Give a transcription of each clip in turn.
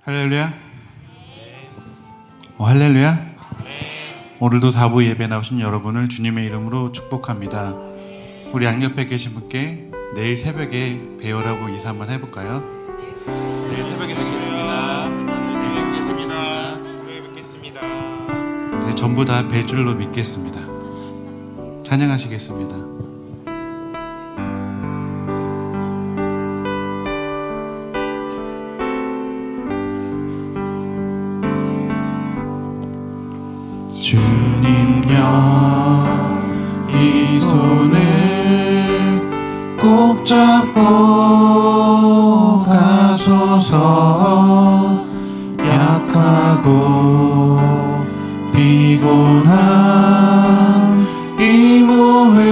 할렐루야. 할렐루야. 오늘도 다부 예배 나오신 여러분을 주님의 이름으로 축복합니다. 우리 양옆에 계신 분께 내일 새벽에 뵈어라고 인사 한번 해볼까요? 내일 새벽에 뵙겠습니다. 내일 뵙겠습니다. 내일 뵙겠습니다. 네, 전부 다 뵐 줄로 믿겠습니다. 찬양하시겠습니다. 주님여 이 손을 꼭 잡고 가소서. 약하고 피곤한 이 몸을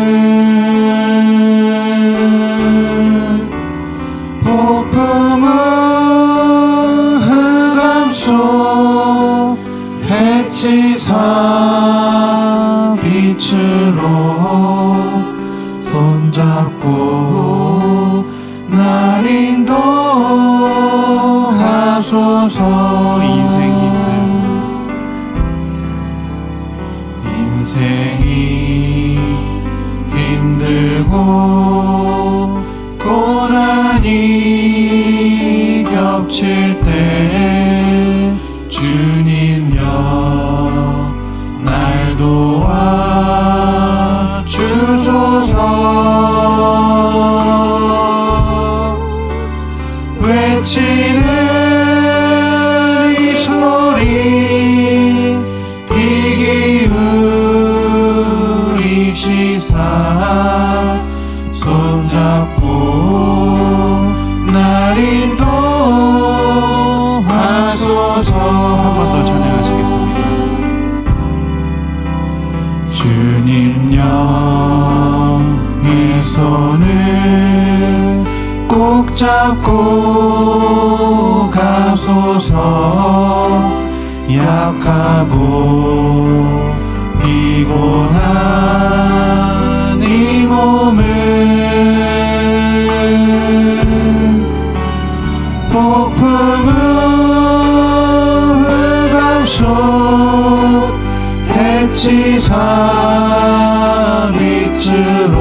폭풍우 흑암 속 해치사 빛으로 손잡고 날 인도하소서. 인생이 힘들고 고난이 겹칠 때 주님여 날 도와 주소서. 외치는 이 소리 귀 기울이시사 손잡고 날 인도하소서. 한 번 더 찬양하시겠습니다. 주님여 이 손을 꼭 잡고 가소서. 약하고 피곤한 이 몸을 폭풍우 흑암 속 해치사 빛으로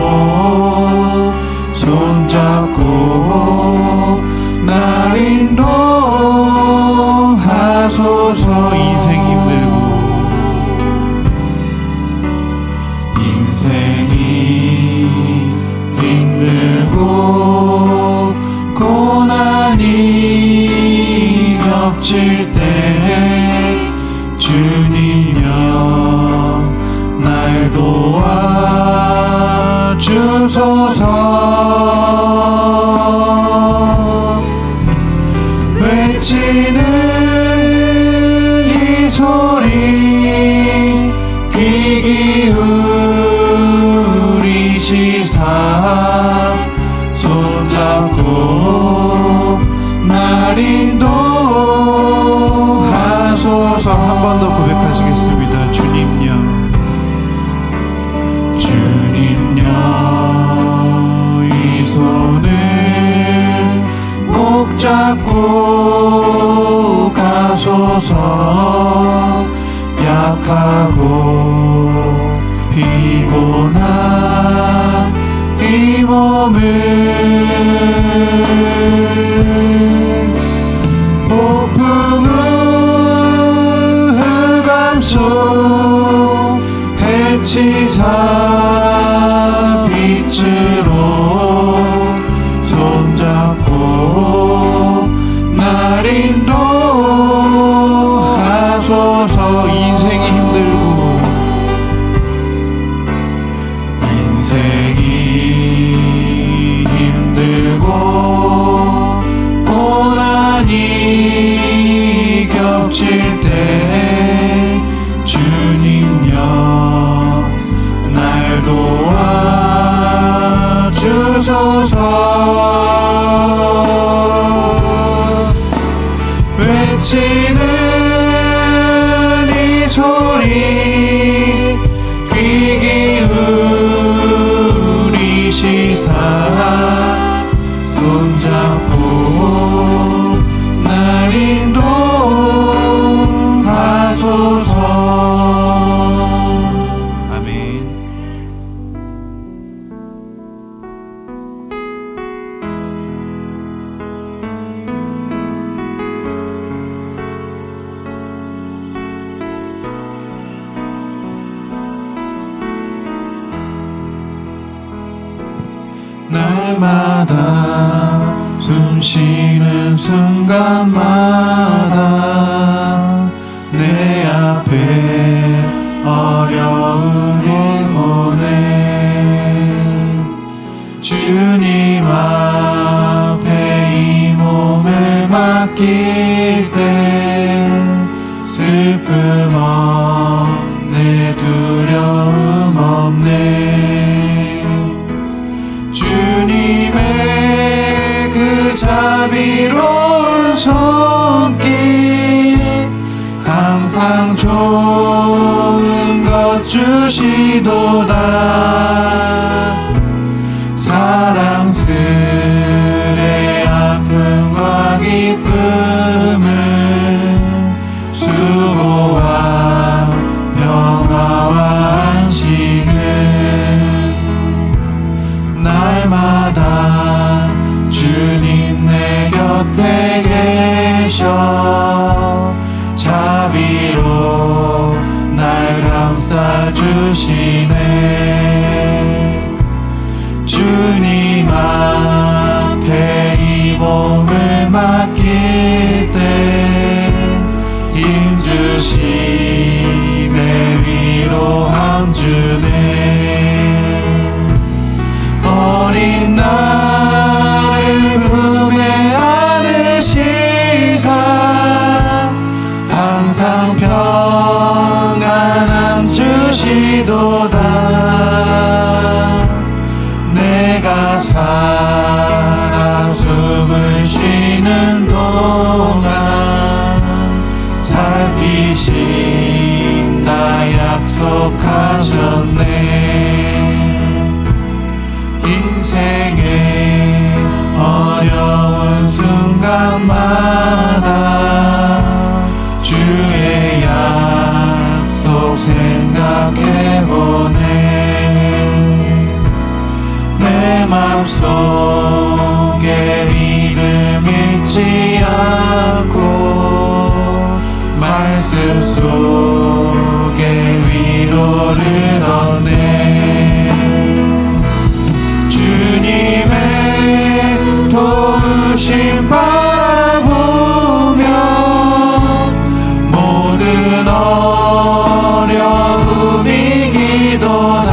손잡고 날 인도하소서. 인생이 힘들고 고난이 겹칠 때 주님여 날 도와 주소서. 외치는 이 소리 귀 기울이시사 손잡고 날 인도하소서. 한 번 더 고백하시겠습니다. 주님여 이 손을 꼭 잡고 가소서. 약하고 피곤한 이 몸을 폭풍우 흑암 속 해치사 빛으로 손잡고 날 인도하소서. 인생이 힘들고 고난이 겹칠 때 주님여 날 날마다 숨 쉬는 순간마다 내 앞에 어려운 일 보내 주님 앞에 이 몸을 맡길 때 슬픔 없네 두려움 없네 주님의 그 자비로운 손길 항상 좋은 것 주시도다 사랑스레 아픔과 기쁨을 수고와 평화와 안식을 날마다 주님 내 곁에 계셔 자비로 날 감싸주시네 주님 앞에 이 몸을 맡길 때 힘주시네 위로함 주네 어린 나를 품에 안으시사 항상 평안함 주시도다 내가 살아 숨을 쉬는 동안 살피신다 약속하셨네 인생의 어려운 순간마다 주의 약속 생각해보네 내 맘속에 믿음 잃지 않고 말씀 속에 위로를 얻네 주님의 도우심 바라보며 모든 어려움 이기도다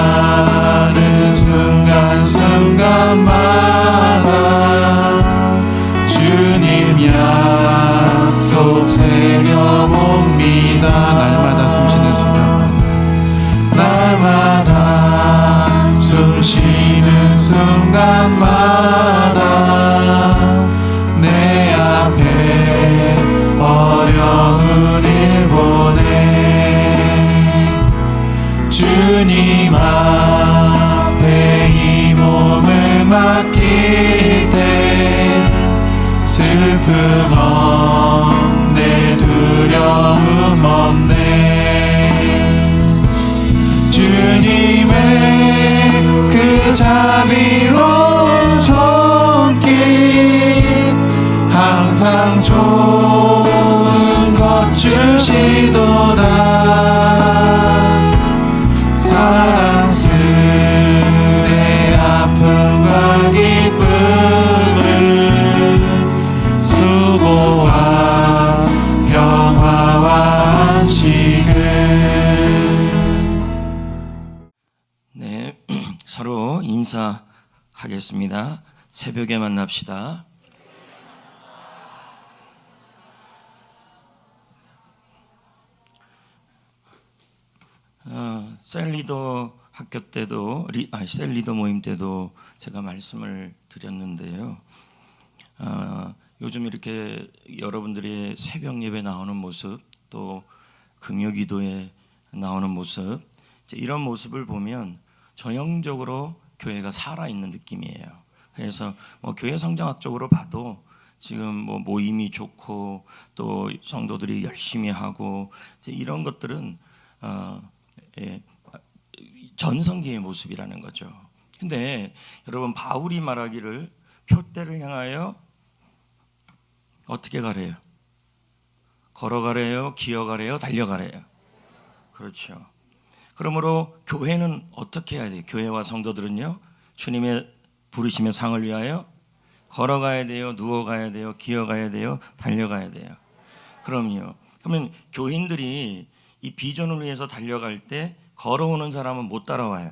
흘러가는 순간순간마다 주님 약속 새겨봅니다 날마다 숨쉬는 순간마다 날마다 숨쉬는 순간마다 내 앞에 어려운 일 보내 주님 앞에 이 몸을 맡길 때 슬픔 없네 두려움 없네 주님의 그 자비로운 손길 항상 좋은 것 주시도다 사랑스레 아픔과 기쁨을 수고와 평화와 안식을 네, 서로 인사하겠습니다. 새벽에 만납시다. 셀리더 학교 때도 셀리더 모임 때도 제가 말씀을 드렸는데요. 요즘 이렇게 여러분들이 새벽 예배 나오는 모습 또 금요기도에 나오는 모습 이런 모습을 보면 전형적으로 교회가 살아있는 느낌이에요. 그래서 뭐 교회 성장학적으로 봐도 지금 뭐 모임이 좋고 또 성도들이 열심히 하고 이런 것들은 전성기의 모습이라는 거죠. 근데 여러분 바울이 말하기를 표대를 향하여 어떻게 가래요? 걸어가래요? 기어가래요? 달려가래요? 그렇죠. 그러므로 교회는 어떻게 해야 돼요? 교회와 성도들은요, 주님의 부르심의 상을 위하여 걸어가야 돼요, 누워가야 돼요, 기어가야 돼요, 달려가야 돼요. 그럼요. 그러면 교인들이 이 비전을 위해서 달려갈 때 걸어오는 사람은 못 따라와요.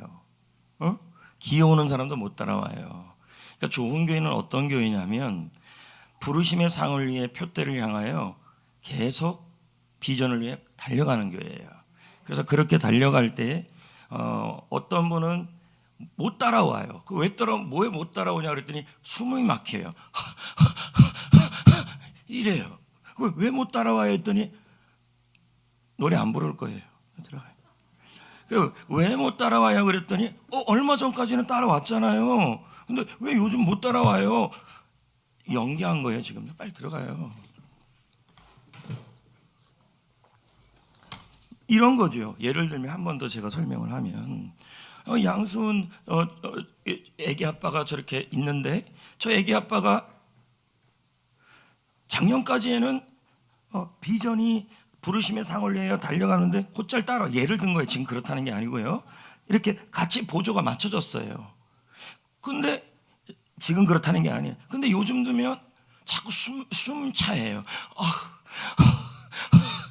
기어오는 사람도 못 따라와요. 그러니까 좋은 교회는 어떤 교회냐면 부르심의 상을 위해 표대를 향하여 계속 비전을 위해 달려가는 교회예요. 그래서 그렇게 달려갈 때 어떤 분은 못 따라와요. 뭐에 못 따라오냐 그랬더니 숨이 막혀요. 이래요. 왜 못 따라와요 했더니 노래 안 부를 거예요. 들어가요. 왜 못 따라와요 그랬더니 얼마 전까지는 따라왔잖아요. 근데 왜 요즘 못 따라와요? 연기한 거예요. 지금 빨리 들어가요. 이런 거죠. 예를 들면 한 번 더 제가 설명을 하면 양순 애기 아빠가 저렇게 있는데 저 애기 아빠가 작년까지에는 비전이 부르심의 상을 위하여 달려가는데 곧잘 따라 예를 든 거예요. 지금 그렇다는 게 아니고요. 이렇게 같이 보조가 맞춰졌어요. 근데 지금 그렇다는 게 아니에요. 근데 요즘 들면 자꾸 숨차예요.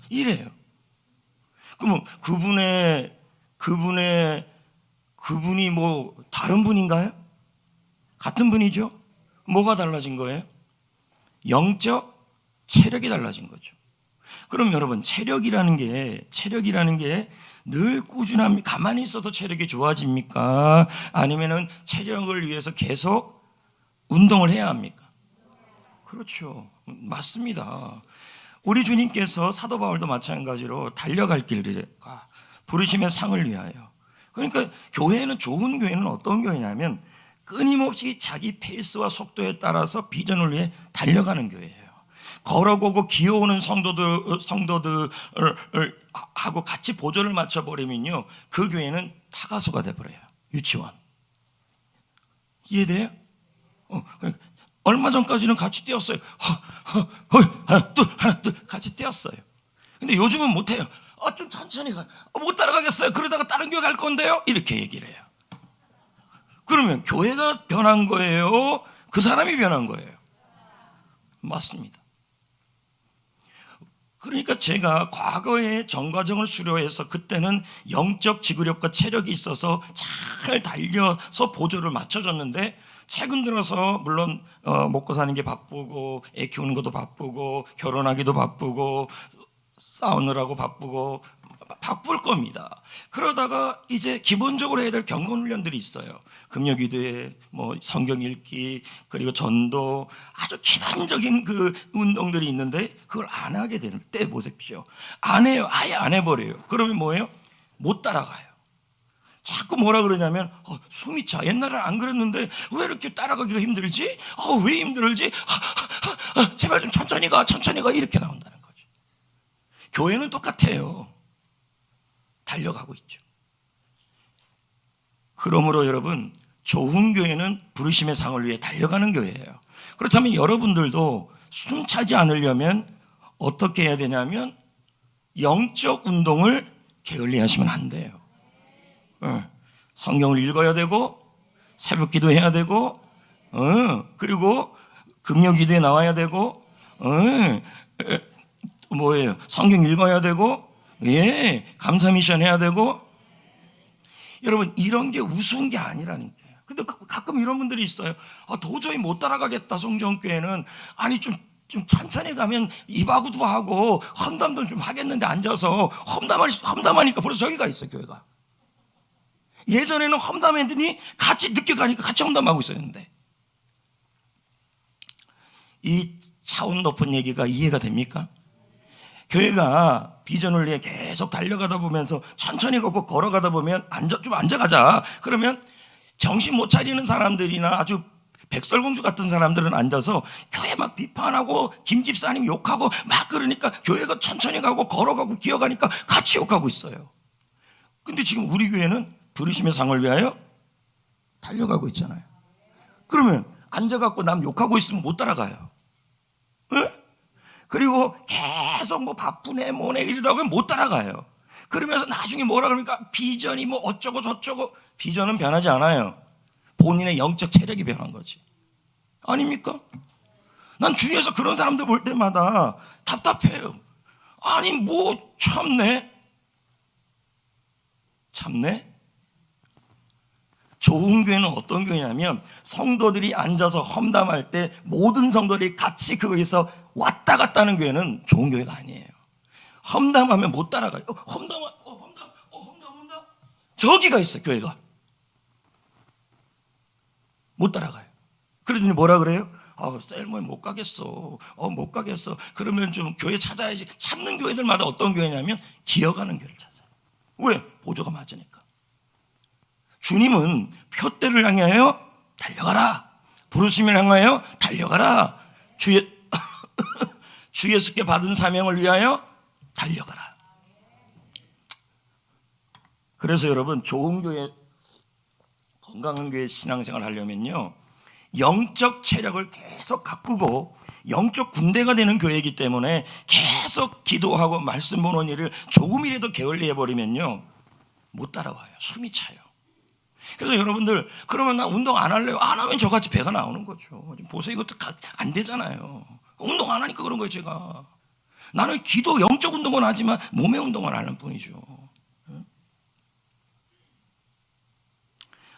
이래요. 그럼 그분이 뭐 다른 분인가요? 같은 분이죠? 뭐가 달라진 거예요? 영적 체력이 달라진 거죠. 그럼 여러분 체력이라는 게 늘 꾸준함이 가만히 있어도 체력이 좋아집니까? 아니면은 체력을 위해서 계속 운동을 해야 합니까? 그렇죠. 맞습니다. 우리 주님께서 사도 바울도 마찬가지로 달려갈 길을 부르심의 상을 위하여. 그러니까 좋은 교회는 어떤 교회냐면 끊임없이 자기 페이스와 속도에 따라서 비전을 위해 달려가는 교회예요. 걸어보고 기어오는 성도들을 하고 같이 보조를 맞춰버리면요, 그 교회는 타가소가 돼버려요. 유치원. 이해돼요? 얼마 전까지는 같이 뛰었어요. 하나 둘 같이 뛰었어요. 근데 요즘은 못해요. 좀 천천히 가. 못 따라가겠어요. 그러다가 다른 교회 갈 건데요. 이렇게 얘기를 해요. 그러면 교회가 변한 거예요? 그 사람이 변한 거예요? 맞습니다. 그러니까 제가 과거에 전과정을 수료해서 그때는 영적 지구력과 체력이 있어서 잘 달려서 보조를 맞춰줬는데 최근 들어서 물론 먹고 사는 게 바쁘고 애 키우는 것도 바쁘고 결혼하기도 바쁘고 싸우느라고 바쁠 겁니다. 그러다가 이제 기본적으로 해야 될 경건 훈련들이 있어요. 금요기도에 뭐 성경 읽기 그리고 전도 아주 기본적인 그 운동들이 있는데 그걸 안 하게 되는 때 보십시오. 안 해요. 아예 안 해버려요. 그러면 뭐예요? 못 따라가요. 자꾸 뭐라 그러냐면 숨이 차. 옛날에는 안 그랬는데 왜 이렇게 따라가기가 힘들지? 왜 힘들지? 제발 좀 천천히 가 이렇게 나온다는 거죠. 교회는 똑같아요. 달려가고 있죠. 그러므로 여러분, 좋은 교회는 부르심의 상을 위해 달려가는 교회예요. 그렇다면 여러분들도 숨차지 않으려면 어떻게 해야 되냐면 영적 운동을 게을리하시면 안 돼요. 성경을 읽어야 되고 새벽 기도해야 되고 그리고 금요 기도에 나와야 되고 뭐예요? 성경 읽어야 되고 감사 미션 해야 되고. 여러분, 이런 게 우스운 게 아니라는 거예요. 근데 가끔 이런 분들이 있어요. 도저히 못 따라가겠다. 성전교회는 아니 좀 천천히 가면 이바구도 하고 험담도 좀 하겠는데 앉아서 험담하니까 벌써 저기가 있어. 교회가 예전에는 험담했더니 같이 늦게 가니까 같이 험담하고 있었는데, 이 차원 높은 얘기가 이해가 됩니까? 교회가 비전을 위해 계속 달려가다 보면서 천천히 걷고 걸어가다 보면 좀 앉아가자. 그러면 정신 못 차리는 사람들이나 아주 백설공주 같은 사람들은 앉아서 교회 막 비판하고 김집사님 욕하고 막 그러니까 교회가 천천히 가고 걸어가고 기어가니까 같이 욕하고 있어요. 근데 지금 우리 교회는 부르심의 상을 위하여 달려가고 있잖아요. 그러면 앉아갖고 남 욕하고 있으면 못 따라가요. 그리고 계속 뭐 바쁘네 뭐네 이러다가 못 따라가요. 그러면서 나중에 뭐라 그러니까 비전이 뭐 어쩌고 저쩌고. 비전은 변하지 않아요. 본인의 영적 체력이 변한 거지. 아닙니까? 난 주위에서 그런 사람들 볼 때마다 답답해요. 아니 뭐 참네. 좋은 교회는 어떤 교회냐면 성도들이 앉아서 험담할 때 모든 성도들이 같이 거기서 왔다 갔다 하는 교회는 좋은 교회가 아니에요. 험담하면 못 따라가요. 험담. 저기가 있어요, 교회가. 못 따라가요. 그러더니 뭐라 그래요? 셀모에 못 가겠어. 못 가겠어. 그러면 좀 교회 찾아야지. 찾는 교회들마다 어떤 교회냐면 기어가는 교회를 찾아요. 왜? 보조가 맞으니까. 주님은 표대를 향하여 달려가라. 부르심을 향하여 달려가라. 주 예수께 받은 사명을 위하여 달려가라. 그래서 여러분 좋은 교회, 건강한 교회 신앙생활 하려면요 영적 체력을 계속 가꾸고 영적 군대가 되는 교회이기 때문에 계속 기도하고 말씀 보는 일을 조금이라도 게을리 해버리면요 못 따라와요. 숨이 차요. 그래서 여러분들 그러면 나 운동 안 할래요. 안 하면 저같이 배가 나오는 거죠. 보세요. 이것도 안 되잖아요. 운동 안 하니까 그런 거예요. 제가 나는 기도 영적 운동은 하지만 몸의 운동은 안 하는 뿐이죠.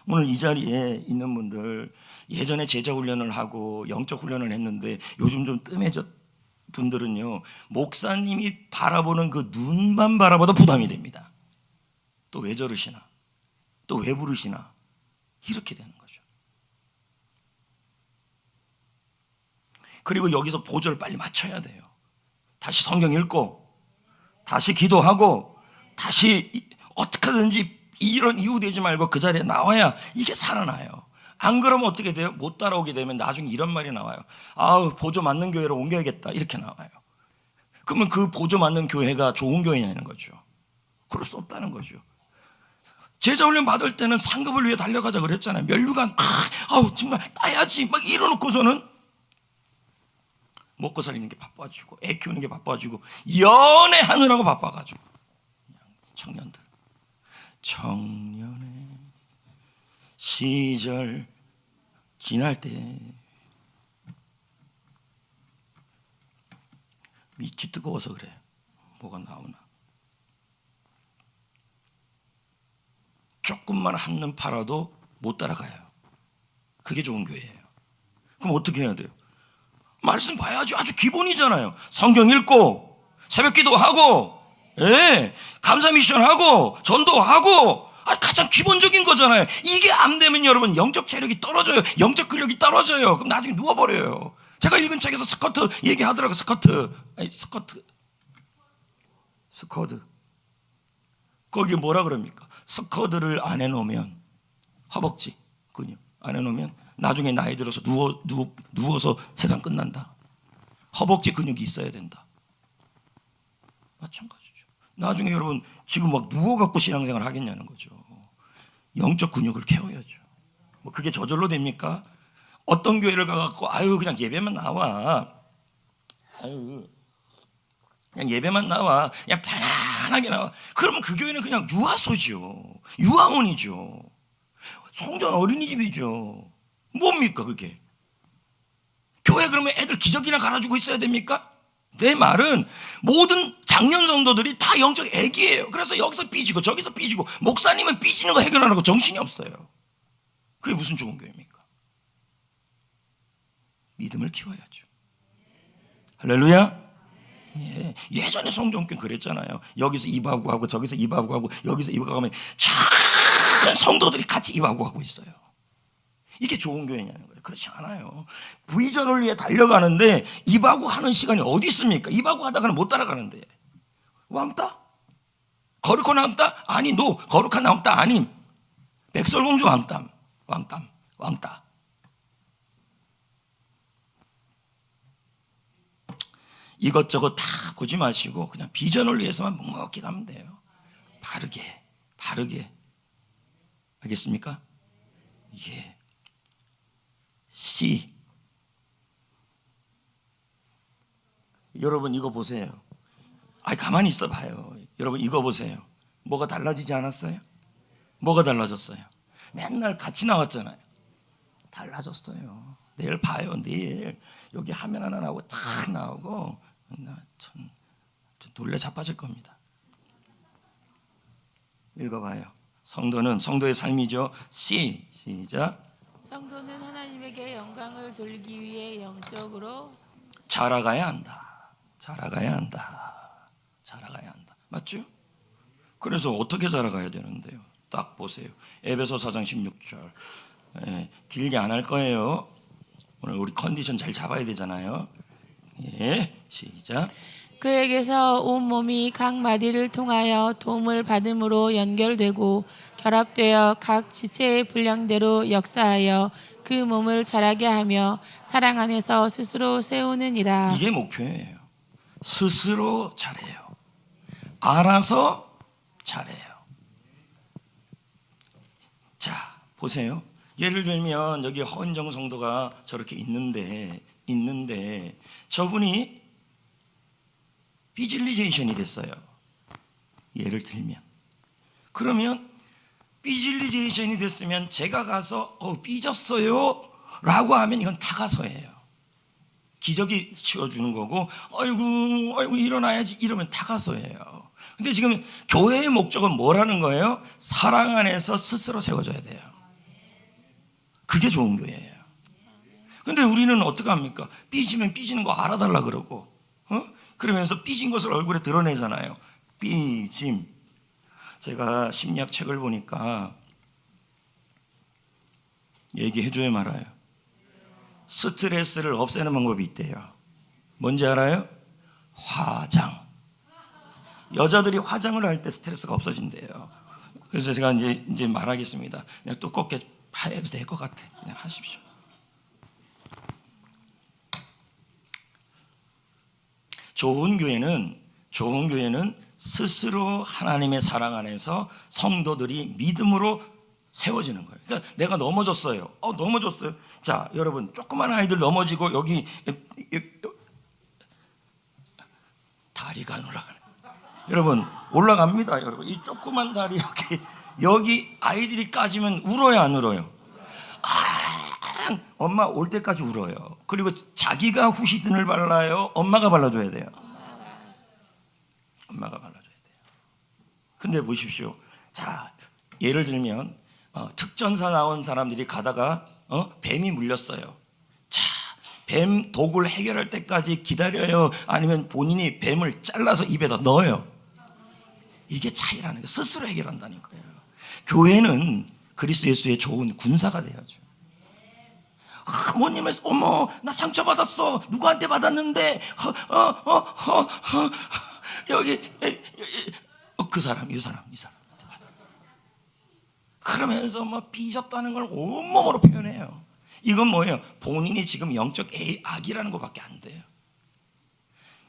오늘 이 자리에 있는 분들 예전에 제자 훈련을 하고 영적 훈련을 했는데 요즘 좀 뜸해졌 분들은요 목사님이 바라보는 그 눈만 바라봐도 부담이 됩니다. 또 왜 저러시나, 또 왜 부르시나, 이렇게 되는 거죠. 그리고 여기서 보조를 빨리 맞춰야 돼요. 다시 성경 읽고 다시 기도하고 다시 어떻게든지 이런 이유 되지 말고 그 자리에 나와야 이게 살아나요. 안 그러면 어떻게 돼요? 못 따라오게 되면 나중에 이런 말이 나와요. 보조 맞는 교회로 옮겨야겠다, 이렇게 나와요. 그러면 그 보조 맞는 교회가 좋은 교회냐는 거죠. 그럴 수 없다는 거죠. 제자훈련 받을 때는 상급을 위해 달려가자 그랬잖아요. 면류관 정말 따야지 막 이러놓고서는 먹고 살리는 게 바빠지고 애 키우는 게 바빠지고 연애하느라고 바빠가지고 청년의 시절 지날 때 밑이 뜨거워서 그래. 뭐가 나오나. 조금만 한눈 팔아도 못 따라가요. 그게 좋은 교회예요. 그럼 어떻게 해야 돼요? 말씀 봐야죠. 아주 기본이잖아요. 성경 읽고 새벽 기도하고 감사 미션하고 전도하고 가장 기본적인 거잖아요. 이게 안 되면 여러분 영적 체력이 떨어져요. 영적 근력이 떨어져요. 그럼 나중에 누워버려요. 제가 읽은 책에서 스쿼트 얘기하더라고요. 스쿼드 거기 뭐라 그럽니까? 스쿼드를 안 해놓으면 허벅지 근육 안 해놓으면 나중에 나이 들어서 누워서 세상 끝난다. 허벅지 근육이 있어야 된다. 마찬가지죠. 나중에 여러분 지금 막 누워갖고 신앙생활 하겠냐는 거죠. 영적 근육을 키워야죠. 뭐 그게 저절로 됩니까? 어떤 교회를 가갖고 그냥 예배만 나와. 그냥 예배만 나와. 그냥 편안하게 나와. 그러면 그 교회는 그냥 유아소죠. 유아원이죠. 성전 어린이집이죠. 뭡니까 그게? 교회 그러면 애들 기저귀나 갈아주고 있어야 됩니까? 내 말은 모든 장년 성도들이 다 영적 애기예요. 그래서 여기서 삐지고 저기서 삐지고 목사님은 삐지는 거 해결하는 정신이 없어요. 그게 무슨 좋은 교회입니까? 믿음을 키워야죠. 할렐루야. 예전에 성전교회 그랬잖아요. 여기서 입하고 하고 저기서 입하고 하고 여기서 입하고 하면 참 성도들이 같이 입하고 하고 있어요. 이게 좋은 교회냐는 거예요. 그렇지 않아요. 부의전을 위해 달려가는데 입하고 하는 시간이 어디 있습니까? 입하고 하다가는 못 따라가는데. 왕따? 거룩한 왕따? 아니, 너 거룩한 왕따 아님. 백설공주 왕따. 이것저것 다 보지 마시고 그냥 비전을 위해서만 묵묵히 가면 돼요. 바르게. 알겠습니까? 예. C. 여러분 이거 보세요. 가만히 있어 봐요. 여러분 이거 보세요. 뭐가 달라지지 않았어요? 뭐가 달라졌어요? 맨날 같이 나왔잖아요. 달라졌어요. 내일 봐요. 내일 여기 화면 하나 나오고 딱 나오고 참 놀래 자빠질 겁니다. 읽어봐요. 성도는 성도의 삶이죠. 시작. 성도는 하나님에게 영광을 돌리기 위해 영적으로 자라가야 한다. 자라가야 한다. 자라가야 한다. 맞죠? 그래서 어떻게 자라가야 되는데요? 딱 보세요. 에베소 4장 16절. 길게 안 할 거예요. 오늘 우리 컨디션 잘 잡아야 되잖아요. 시작. 그에게서 온 몸이 각 마디를 통하여 도움을 받음으로 연결되고 결합되어 각 지체의 분량대로 역사하여 그 몸을 자라게 하며 사랑 안에서 스스로 세우느니라. 이게 목표예요. 스스로 잘해요. 알아서 잘해요. 자, 보세요. 예를 들면 여기 허은정 성도가 저렇게 있는데 저분이 비질리제이션이 됐어요. 예를 들면 그러면 비질리제이션이 됐으면 제가 가서 삐졌어요 라고 하면 이건 타가서예요. 기적이 치워주는 거고 아이고 일어나야지 이러면 타가서예요. 근데 지금 교회의 목적은 뭐라는 거예요? 사랑 안에서 스스로 세워줘야 돼요. 그게 좋은 교회예요. 근데 우리는 어떻게 합니까? 삐지면 삐지는 거 알아달라 그러고 그러면서 삐진 것을 얼굴에 드러내잖아요. 삐짐. 제가 심리학 책을 보니까 얘기해줘야 말아요. 스트레스를 없애는 방법이 있대요. 뭔지 알아요? 화장. 여자들이 화장을 할 때 스트레스가 없어진대요. 그래서 제가 이제 말하겠습니다. 그냥 두껍게 해도 될 것 같아. 그냥 하십시오. 좋은 교회는 스스로 하나님의 사랑 안에서 성도들이 믿음으로 세워지는 거예요. 그러니까 내가 넘어졌어요. 넘어졌어요. 자, 여러분 조그만 아이들 넘어지고 여기 다리가 안 올라가네. 여러분 올라갑니다. 여러분 이 조그만 다리 여기 아이들이 까지면 울어요, 안 울어요? 엄마 올 때까지 울어요. 그리고 자기가 후시딘을 발라요? 엄마가 발라줘야 돼요? 엄마가 발라줘야 돼요. 근데 보십시오. 자, 예를 들면 특전사 나온 사람들이 가다가 뱀이 물렸어요. 자, 뱀 독을 해결할 때까지 기다려요? 아니면 본인이 뱀을 잘라서 입에다 넣어요? 이게 차이라는 거예요. 스스로 해결한다는 거예요. 교회는 그리스도 예수의 좋은 군사가 돼야죠. 모님에서 어머 나 상처받았어. 누구한테 받았는데 여기 그 사람 이 사람 그러면서 삐졌다는 걸 온몸으로 표현해요. 이건 뭐예요? 본인이 지금 영적 악이라는 것밖에 안 돼요.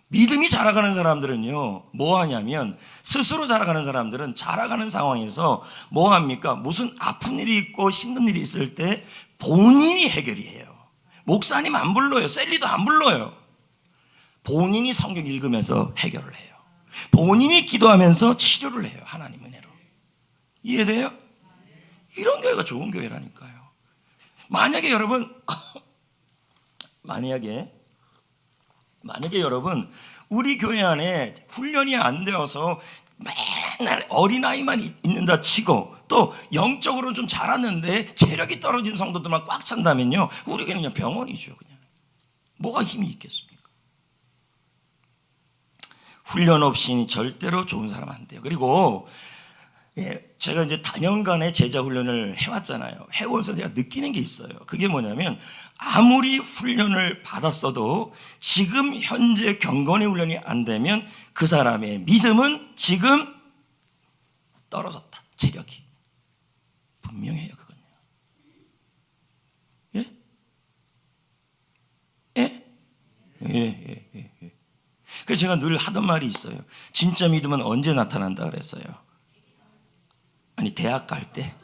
믿음이 자라가는 사람들은요 뭐 하냐면 스스로 자라가는 사람들은 자라가는 상황에서 뭐 합니까? 무슨 아픈 일이 있고 힘든 일이 있을 때 본인이 해결이 해요. 목사님 안 불러요. 셀리도 안 불러요. 본인이 성경 읽으면서 해결을 해요. 본인이 기도하면서 치료를 해요. 하나님 은혜로. 이해돼요? 이런 교회가 좋은 교회라니까요. 만약에 여러분 만약에 여러분 우리 교회 안에 훈련이 안 되어서 맨날 어린아이만 있는다 치고 또 영적으로 좀 자랐는데 체력이 떨어진 성도들만 꽉 찬다면요 우리 교회는 그냥 병원이죠. 그냥 뭐가 힘이 있겠습니까? 훈련 없이 절대로 좋은 사람 안 돼요. 그리고 제가 이제 다년간의 제자 훈련을 해왔잖아요. 해오면서 제가 느끼는 게 있어요. 그게 뭐냐면 아무리 훈련을 받았어도 지금 현재 경건의 훈련이 안 되면 그 사람의 믿음은 지금 떨어졌다. 체력이 분명해요. 그건요. 예. 그래서 제가 늘 하던 말이 있어요. 진짜 믿음은 언제 나타난다 그랬어요. 아니 대학 갈 때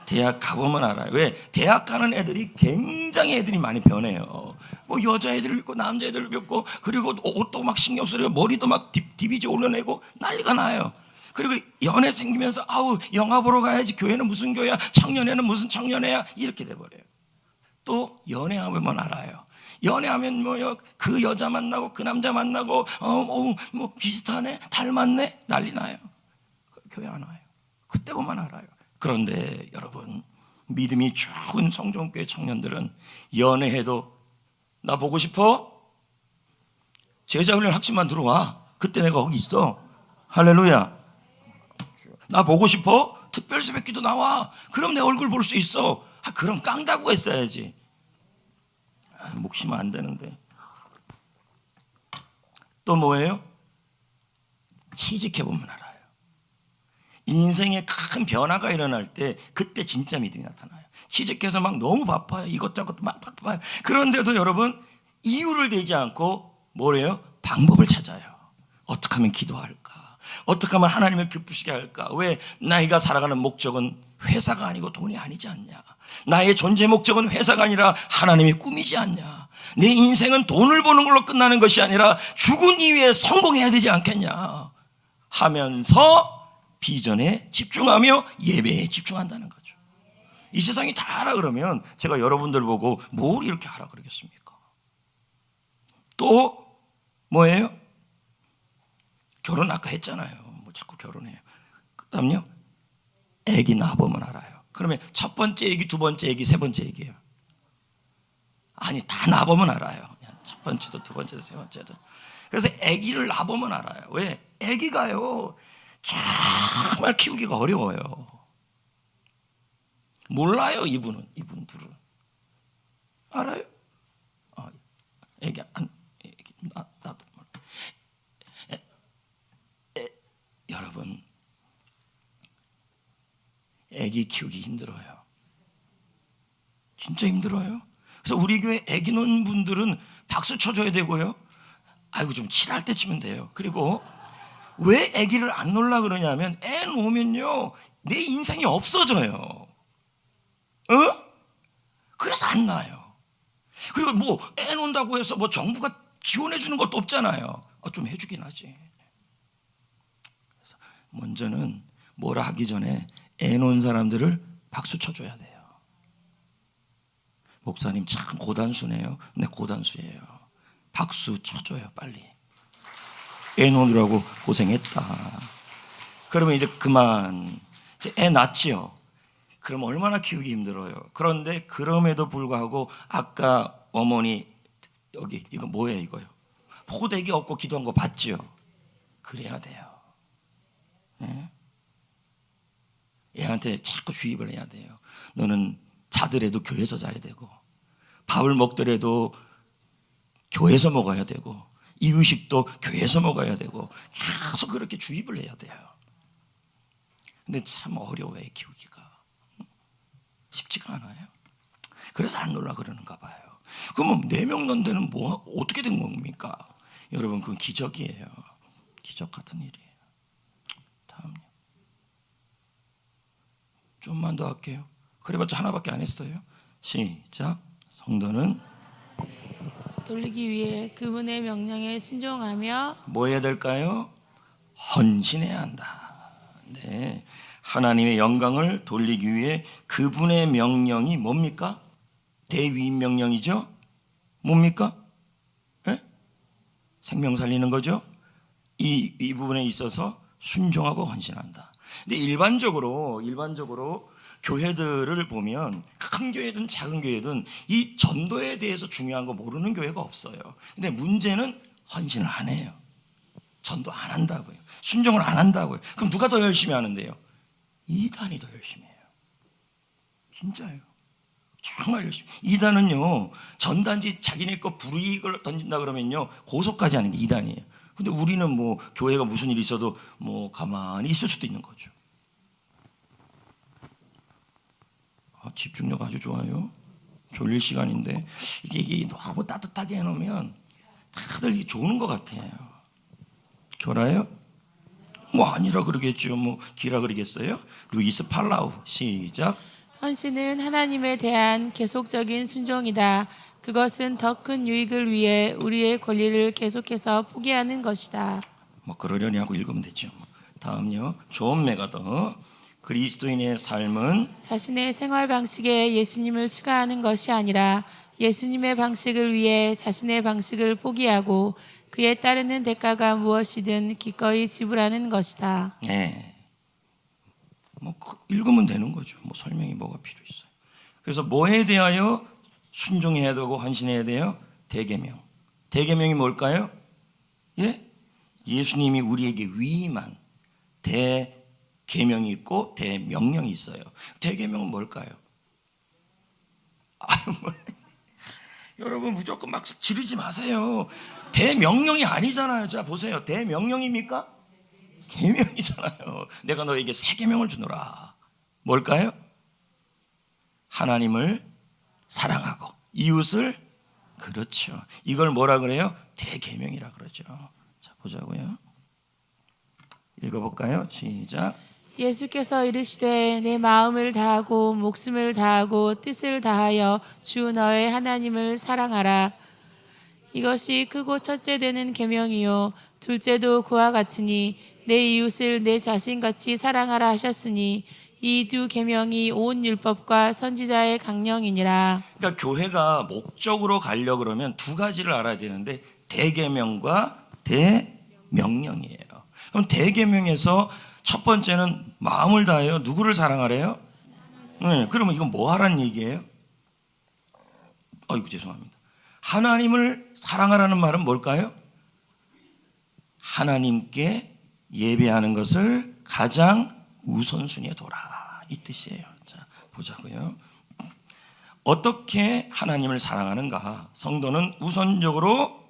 대학 가보면 알아요. 왜? 대학 가는 애들이 굉장히 애들이 많이 변해요. 뭐 여자애들 있고 남자애들 있고 그리고 옷도 막 신경 쓰고 머리도 막 디비지 올려내고 난리가 나요. 그리고 연애 생기면서 아우 영화 보러 가야지, 교회는 무슨 교회야, 청년회는 무슨 청년회야, 이렇게 돼버려요. 또 연애하면 알아요. 연애하면 뭐요, 그 여자 만나고 그 남자 만나고 뭐 비슷하네, 닮았네, 난리 나요. 교회 안 와요. 그때 보면 알아요. 그런데 여러분, 믿음이 좋은 성전교회 청년들은 연애해도 나 보고 싶어? 제자훈련 학습만 들어와. 그때 내가 거기 있어. 할렐루야. 나 보고 싶어? 특별 새벽기도 나와. 그럼 내 얼굴 볼 수 있어. 그럼 깡다고 했어야지. 묵시면 안 되는데. 또 뭐예요? 취직해보면 알아요. 인생에 큰 변화가 일어날 때 그때 진짜 믿음이 나타나요. 취직해서 막 너무 바빠요. 이것저것 막 바빠요. 그런데도 여러분, 이유를 대지 않고 뭐래요? 방법을 찾아요. 어떻게 하면 기도할까? 어떻게 하면 하나님을 기쁘시게 할까? 왜? 나이가 살아가는 목적은 회사가 아니고 돈이 아니지 않냐? 나의 존재 목적은 회사가 아니라 하나님의 꿈이지 않냐? 내 인생은 돈을 버는 걸로 끝나는 것이 아니라 죽은 이후에 성공해야 되지 않겠냐? 하면서 비전에 집중하며 예배에 집중한다는 거죠. 이 세상이 다 하라 그러면 제가 여러분들 보고 뭘 이렇게 하라 그러겠습니까? 또 뭐예요? 결혼 아까 했잖아요. 뭐 자꾸 결혼해요. 그다음요, 애기 낳아보면 알아요. 그러면 첫 번째 애기, 두 번째 애기, 세 번째 애기예요. 아니, 다 낳아보면 알아요. 첫 번째도 두 번째도 세 번째도. 그래서 애기를 낳아보면 알아요. 왜? 애기가요 정말 키우기가 어려워요. 몰라요. 이분 둘은 알아요? 애기 나도 여러분, 애기 키우기 힘들어요. 진짜 힘들어요. 그래서 우리 교회 애기 놓은 분들은 박수 쳐줘야 되고요. 아이고 좀 칠할 때 치면 돼요. 그리고 왜 애기를 안 놓으려 그러냐면 애 놓으면요 내 인생이 없어져요. 그래서 안 나요. 그리고 뭐 애 놓는다고 해서 뭐 정부가 지원해 주는 것도 없잖아요. 좀 해주긴 하지. 먼저는 뭐라 하기 전에 애 놓은 사람들을 박수 쳐줘야 돼요. 목사님 참 고단수네요. 네, 고단수예요. 박수 쳐줘요, 빨리. 애 놓으라고 고생했다. 그러면 이제 그만. 이제 애 낳지요. 그럼 얼마나 키우기 힘들어요. 그런데 그럼에도 불구하고 아까 어머니 여기 이거 뭐예요, 이거요? 포대기 얻고 기도한 거 봤지요? 그래야 돼요. 네? 애한테 자꾸 주입을 해야 돼요. 너는 자더라도 교회에서 자야 되고, 밥을 먹더라도 교회에서 먹어야 되고, 이유식도 교회에서 먹어야 되고, 계속 그렇게 주입을 해야 돼요. 근데 참 어려워요, 키우기가. 쉽지가 않아요. 그래서 안 놀라 그러는가 봐요. 그러면 4명 넣은 데는 뭐 어떻게 된 겁니까? 여러분, 그건 기적이에요. 기적 같은 일이에요. 다음요. 좀만 더 할게요. 그래봤자 하나밖에 안 했어요. 시작. 성도는 돌리기 위해 그분의 명령에 순종하며 뭐 해야 될까요? 헌신해야 한다. 네, 하나님의 영광을 돌리기 위해 그분의 명령이 뭡니까? 대위임 명령이죠. 뭡니까? 네? 생명 살리는 거죠. 이 부분에 있어서 순종하고 헌신한다. 근데 일반적으로 교회들을 보면 큰 교회든 작은 교회든 이 전도에 대해서 중요한 거 모르는 교회가 없어요. 근데 문제는 헌신을 안 해요. 전도 안 한다고요. 순종을 안 한다고요. 그럼 누가 더 열심히 하는데요? 이단이 더 열심히 해요. 진짜예요. 정말 열심히. 이단은요, 전단지 자기네 거 불이익을 던진다 그러면요 고소까지 하는 게 이단이에요. 근데 우리는 뭐 교회가 무슨 일이 있어도 뭐 가만히 있을 수도 있는 거죠. 집중력 아주 좋아요. 졸릴 시간인데 이게 너무 따뜻하게 해놓으면 다들 좋은 것 같아요. 졸아요? 뭐 아니라 그러겠죠. 뭐 기라 그러겠어요? 루이스 팔라우. 시작. 헌신은 하나님에 대한 계속적인 순종이다. 그것은 더 큰 유익을 위해 우리의 권리를 계속해서 포기하는 것이다. 뭐 그러려니 하고 읽으면 되죠. 다음요. 존 메가더. 그리스도인의 삶은 자신의 생활 방식에 예수님을 추가하는 것이 아니라 예수님의 방식을 위해 자신의 방식을 포기하고 그에 따르는 대가가 무엇이든 기꺼이 지불하는 것이다. 네. 뭐 읽으면 되는 거죠. 뭐 설명이 뭐가 필요 있어요. 그래서 뭐에 대하여 순종해야 되고 헌신해야 돼요? 대계명. 대계명이 뭘까요? 예? 예수님이 우리에게 위임한 대계명이 있고 대명령이 있어요. 대계명은 뭘까요? 여러분 무조건 막 지르지 마세요. 대명령이 아니잖아요. 자 보세요. 대명령입니까? 계명이잖아요. 내가 너에게 새 계명을 주노라. 뭘까요? 하나님을 사랑하고 이웃을, 그렇죠. 이걸 뭐라 그래요? 대계명이라 그러죠. 자 보자고요. 읽어볼까요? 시작. 예수께서 이르시되 내 마음을 다하고 목숨을 다하고 뜻을 다하여 주 너의 하나님을 사랑하라. 이것이 크고 첫째 되는 계명이요 둘째도 그와 같으니 내 이웃을 내 자신같이 사랑하라 하셨으니 이 두 계명이 온 율법과 선지자의 강령이니라. 그러니까 교회가 목적으로 가려고 그러면 두 가지를 알아야 되는데 대계명과 대명령이에요. 그럼 대계명에서 첫 번째는 마음을 다해요. 누구를 사랑하래요? 네, 그러면 이건 뭐 하라는 얘기예요? 아이고 죄송합니다. 하나님을 사랑하라는 말은 뭘까요? 하나님께 예배하는 것을 가장 우선순위에 둬라, 이 뜻이에요. 자 보자고요. 어떻게 하나님을 사랑하는가? 성도는 우선적으로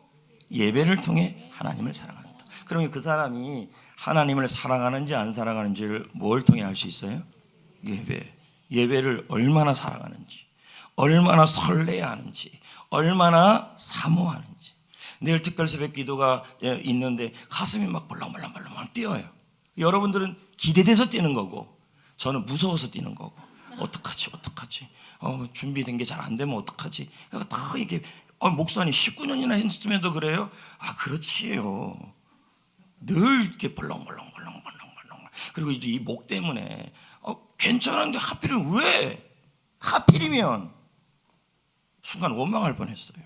예배를 통해 하나님을 사랑한다. 그러면 그 사람이 하나님을 사랑하는지 안 사랑하는지를 뭘 통해 알 수 있어요? 예배를 얼마나 사랑하는지, 얼마나 설레야 하는지, 얼마나 사모하는지. 내일 특별 새벽 기도가 있는데 가슴이 막 벌렁벌렁벌렁 뛰어요. 여러분들은 기대돼서 뛰는 거고 저는 무서워서 뛰는 거고. 어떡하지? 준비된 게 잘 안 되면 어떡하지? 그러니까 다 이게 목사님 19년이나 했음에도 그래요? 아 그렇지요. 늘 이렇게 벌렁벌렁. 그리고 이제 이 목 때문에 괜찮은데 하필이면 순간 원망할 뻔했어요.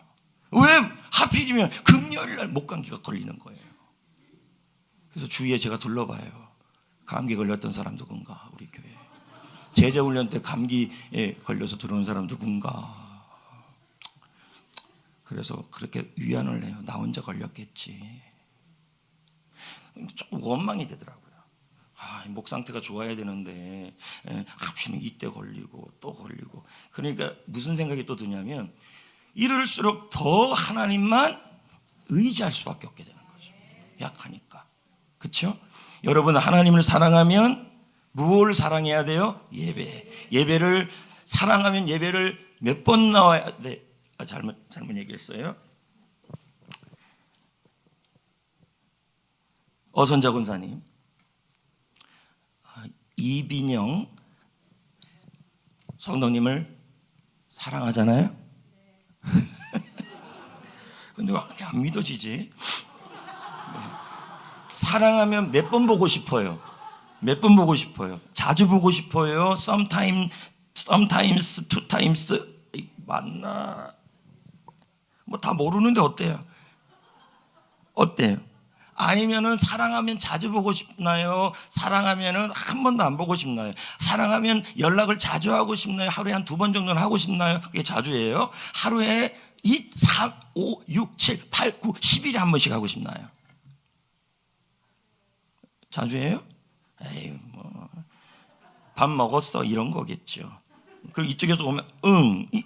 왜 하필이면 금요일 날 목 감기가 걸리는 거예요. 그래서 주위에 제가 둘러봐요. 감기 걸렸던 사람 누군가, 우리 교회 제자훈련 때 감기에 걸려서 들어온 사람 누군가. 그래서 그렇게 위안을 해요. 나 혼자 걸렸겠지. 조금 원망이 되더라고요. 목 상태가 좋아야 되는데 합치는 이때 걸리고 또 걸리고. 그러니까 무슨 생각이 또 드냐면 이럴수록 더 하나님만 의지할 수밖에 없게 되는 거죠. 약하니까. 그렇죠? 여러분 하나님을 사랑하면 무엇을 사랑해야 돼요? 예배를 사랑하면 예배를 몇 번 나와야 돼? 잘못 얘기했어요. 어선자 권사님, 이빈영 성도님을 사랑하잖아요. 근데 왜 이렇게 안 믿어지지? 사랑하면 몇 번 보고 싶어요? 자주 보고 싶어요? sometimes, two times 맞나? 뭐 다 모르는데 어때요? 아니면은 사랑하면 자주 보고 싶나요? 사랑하면은 한 번도 안 보고 싶나요? 사랑하면 연락을 자주 하고 싶나요? 하루에 한 2번 정도는 하고 싶나요? 그게 자주예요? 하루에 2, 3, 5, 6, 7, 8, 9, 10일에 한 번씩 하고 싶나요? 자주예요? 에이 뭐 밥 먹었어 이런 거겠죠. 그리고 이쪽에서 오면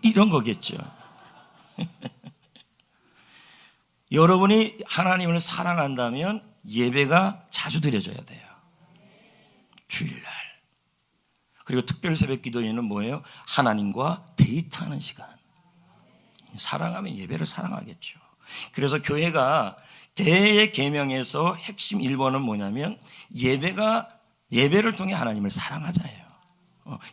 이런 거겠죠. 여러분이 하나님을 사랑한다면 예배가 자주 드려져야 돼요. 주일날. 그리고 특별 새벽 기도회는 뭐예요? 하나님과 데이트하는 시간. 사랑하면 예배를 사랑하겠죠. 그래서 교회가 대계명에서 핵심 1번은 뭐냐면 예배를 통해 하나님을 사랑하자예요.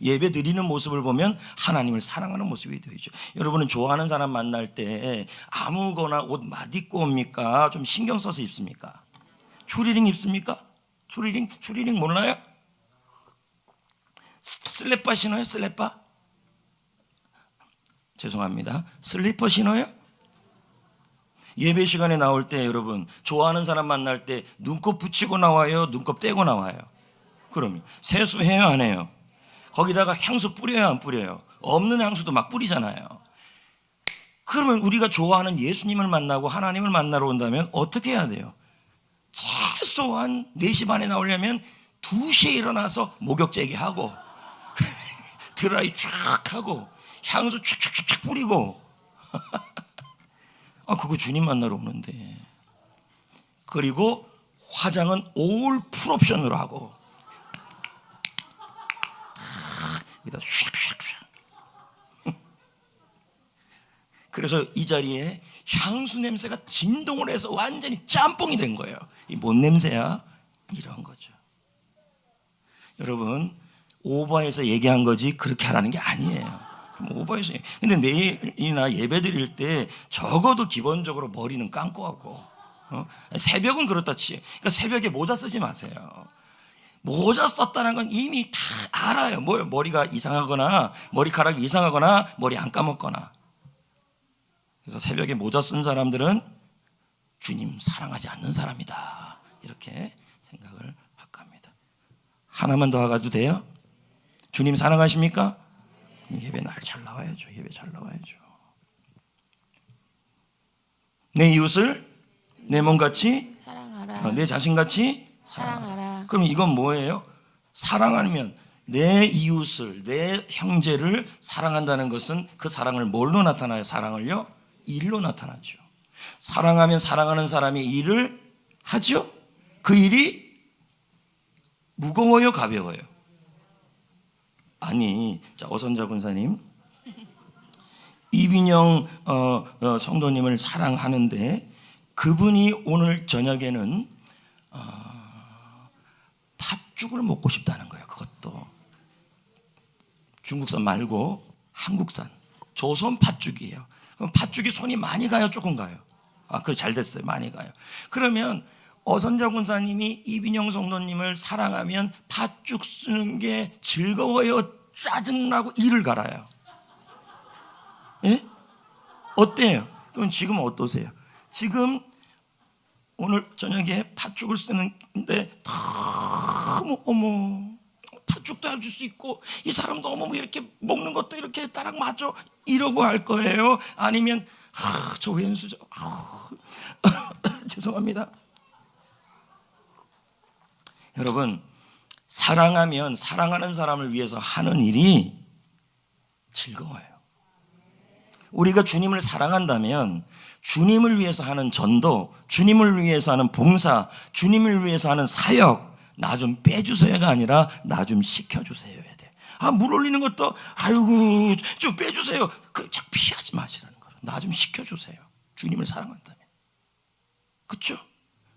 예배 드리는 모습을 보면 하나님을 사랑하는 모습이 되죠. 여러분은 좋아하는 사람 만날 때 아무거나 옷 막 입고 옵니까? 좀 신경 써서 입습니까? 추리닝 입습니까? 추리닝 몰라요? 슬리퍼 신어요? 슬리퍼? 죄송합니다. 슬리퍼 신어요? 예배 시간에 나올 때 여러분 좋아하는 사람 만날 때 눈곱 붙이고 나와요? 눈곱 떼고 나와요? 그럼요. 세수해요? 안 해요? 거기다가 향수 뿌려요? 안 뿌려요? 없는 향수도 막 뿌리잖아요. 그러면 우리가 좋아하는 예수님을 만나고 하나님을 만나러 온다면 어떻게 해야 돼요? 최소한 4시 반에 나오려면 2시에 일어나서 목욕 재기하고 드라이 쫙 하고 향수 촥촥촥 뿌리고 그거 주님 만나러 오는데. 그리고 화장은 올 풀옵션으로 하고 여기다 샥샥샥. 그래서 이 자리에 향수 냄새가 진동을 해서 완전히 짬뽕이 된 거예요. 이 뭔 냄새야? 이런 거죠. 여러분 오버해서 얘기한 거지 그렇게 하라는 게 아니에요. 오버해서. 근데 내일이나 예배 드릴 때 적어도 기본적으로 머리는 감고 하고 새벽은 그렇다 치요. 그러니까 새벽에 모자 쓰지 마세요. 모자 썼다는 건 이미 다 알아요. 뭐요? 머리가 이상하거나 머리카락이 이상하거나 머리 안 감았거나. 그래서 새벽에 모자 쓴 사람들은 주님 사랑하지 않는 사람이다. 이렇게 생각을 할까 합니다. 하나만 더 가도 돼요? 주님 사랑하십니까? 그럼 예배 날 잘 나와야죠. 예배 잘 나와야죠. 내 이웃을 내 몸같이 사랑하라. 내 자신같이 사랑하라. 그럼 이건 뭐예요? 사랑하면 내 이웃을 내 형제를 사랑한다는 것은 그 사랑을 뭘로 나타나요? 사랑을요? 일로 나타나죠. 사랑하면 사랑하는 사람이 일을 하죠. 그 일이 무거워요? 가벼워요? 아니, 자 오선자 군사님, 이빈영 성도님을 사랑하는데 그분이 오늘 저녁에는 팥죽을 먹고 싶다는 거예요. 그것도 중국산 말고 한국산 조선 팥죽이에요. 그럼 팥죽이 손이 많이 가요? 조금 가요? 그래 잘 됐어요. 많이 가요. 그러면 어선자 군사님이 이빈영 성도님을 사랑하면 팥죽 쓰는 게 즐거워요? 짜증나고 이를 갈아요? 예? 어때요? 그럼 지금 어떠세요? 지금 오늘 저녁에 팥죽을 쓰는데 너무 어머 팥죽도 해줄 수 있고 이 사람도 어머 이렇게 먹는 것도 이렇게 따랑 맞아 이러고 할 거예요? 아니면 저 왼수저 죄송합니다. 여러분 사랑하면 사랑하는 사람을 위해서 하는 일이 즐거워요. 우리가 주님을 사랑한다면 주님을 위해서 하는 전도, 주님을 위해서 하는 봉사, 주님을 위해서 하는 사역 나 좀 빼주세요가 아니라 나 좀 시켜주세요 해야 돼. 물 올리는 것도 아이고 좀 빼주세요. 자꾸 피하지 마시라는 거예요. 나 좀 시켜주세요. 주님을 사랑한다면. 그렇죠?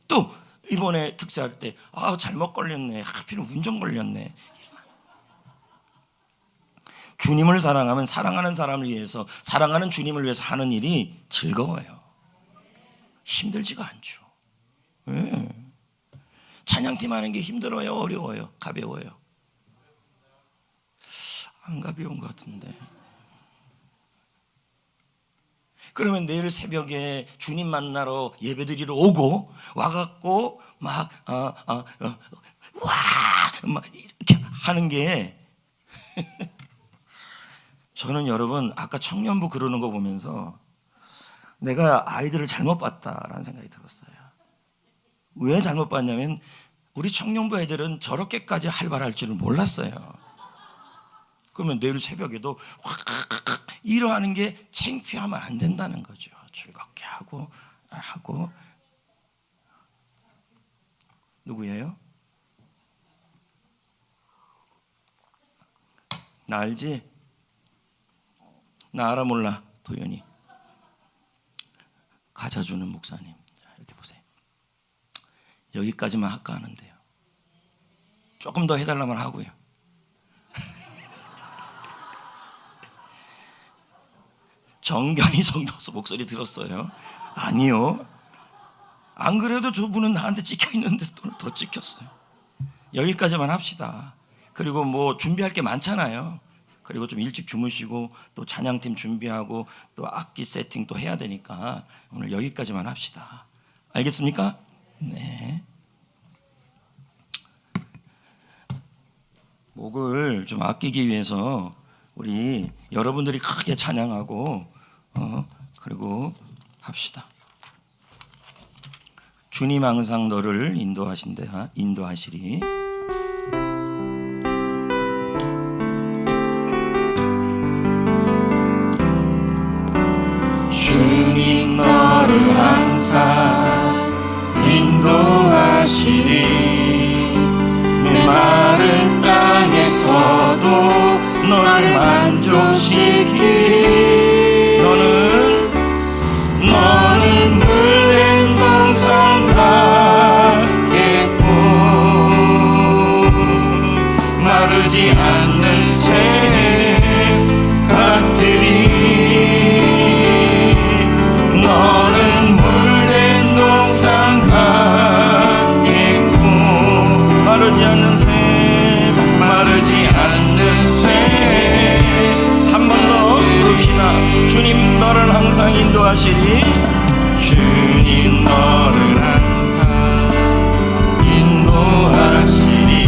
또 이번에 특세할 때 잘못 걸렸네. 하필 운전 걸렸네. 주님을 사랑하면 사랑하는 사람을 위해서 사랑하는 주님을 위해서 하는 일이 즐거워요. 힘들지가 않죠. 네. 찬양팀 하는 게 힘들어요? 어려워요? 가벼워요? 안 가벼운 것 같은데. 그러면 내일 새벽에 주님 만나러 예배드리러 오고 와갖고 막 이렇게 하는 게 저는 여러분 아까 청년부 그러는 거 보면서 내가 아이들을 잘못 봤다라는 생각이 들었어요. 왜 잘못 봤냐면 우리 청년부 애들은 저렇게까지 활발할 줄을 몰랐어요. 그러면 내일 새벽에도 확 이러하는 게 창피하면 안 된다는 거죠. 즐겁게 하고 누구예요? 나 알지? 나 알아 몰라? 도연이 가져주는 목사님. 자, 이렇게 보세요. 여기까지만 할까 하는데요. 조금 더 해달라면 하고요. 정경희 성도서 목소리 들었어요? 아니요. 안 그래도 저분은 나한테 찍혀 있는데 더 찍혔어요. 여기까지만 합시다. 그리고 뭐 준비할 게 많잖아요. 그리고 좀 일찍 주무시고 또 찬양팀 준비하고 또 악기 세팅 또 해야 되니까 오늘 여기까지만 합시다. 알겠습니까? 네. 목을 좀 아끼기 위해서 우리 여러분들이 크게 찬양하고 그리고 합시다. 주님 항상 너를 인도하시리. 주님 너를 항상 인도하시리. 메마른 땅에서도 너를 만족시키리. 너는 물된 동산 같겠고 마르지 않는 샘 같으리. 너는 물된 동산 같겠고 마르지 않는 샘, 마르지 않는 샘. 한 번 더 부릅시다. 주님 너를 항상 인도하시리. 주님 너를 항상 인도하시리.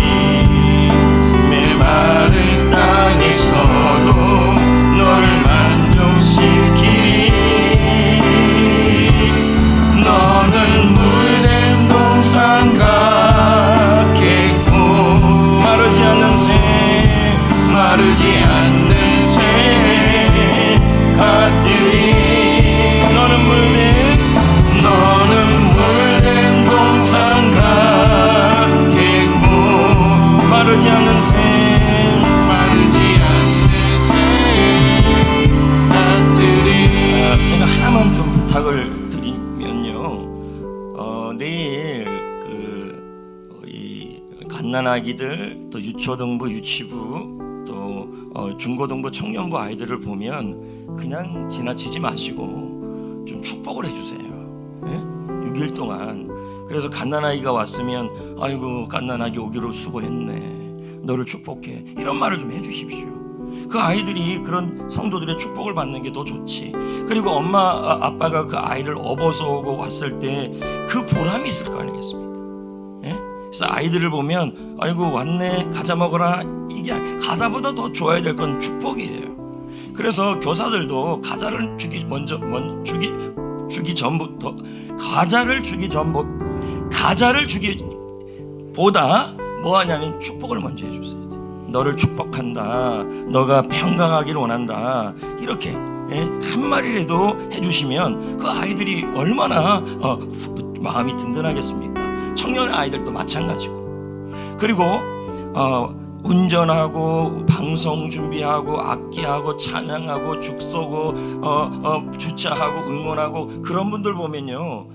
메마른 땅에서도 너를 만족시키리. 너는 물된 동산 같겠고 마르지 않는 샘, 마르지 않는 샘 같으리. 너는 물된 동산 같겠고 마르지 않는 샘, 마르지 않는 샘 같으리. 제가 하나만 좀 부탁을 드리면요, 내일 우리 갓난아기들 또 유초등부, 유치부 또 중고등부, 청년부 아이들을 보면 그냥 지나치지 마시고 좀 축복을 해주세요. 예? 6일 동안. 그래서 갓난아기가 왔으면 아이고 갓난아기 오기로 수고했네, 너를 축복해, 이런 말을 좀 해주십시오. 그 아이들이 그런 성도들의 축복을 받는 게 더 좋지. 그리고 엄마 아빠가 그 아이를 업어서 오고 왔을 때 그 보람이 있을 거 아니겠습니까? 예? 그래서 아이들을 보면 아이고 왔네, 과자 먹어라, 이게 과자보다 더 줘야 될 건 축복이에요. 그래서 교사들도 과자를 주기 전부터 과자를 주기보다 뭐 하냐면 축복을 먼저 해주세요. 너를 축복한다, 너가 평강하기를 원한다, 이렇게 한 마리라도 해주시면 그 아이들이 얼마나 마음이 든든하겠습니까? 청년 아이들도 마찬가지고. 그리고 운전하고 방송 준비하고 악기하고 찬양하고 죽 쏘고 주차하고 응원하고 그런 분들 보면요,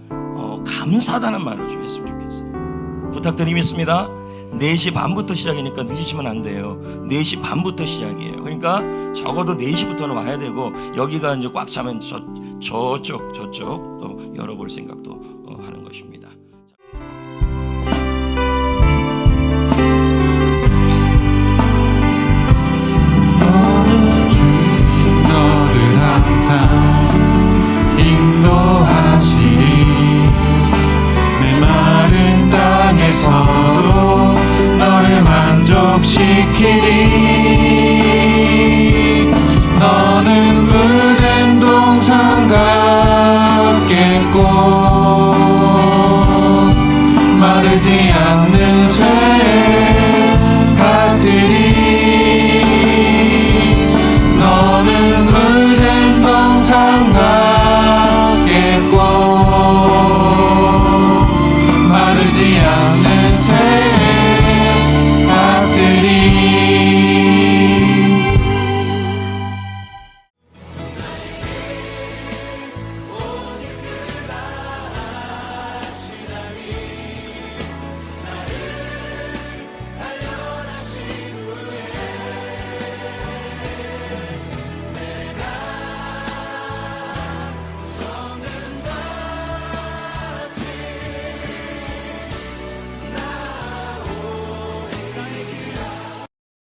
감사하다는 말을 좀 했으면 좋겠어요. 부탁드리겠습니다. 4시 반부터 시작이니까 늦으시면 안 돼요. 4시 반부터 시작이에요. 그러니까 적어도 4시부터는 와야 되고, 여기가 이제 꽉 차면 저쪽 또 열어볼 생각도 하는 것입니다. 너를 항상 인도하시리. 메마른 땅에서도 너를 만족시키리.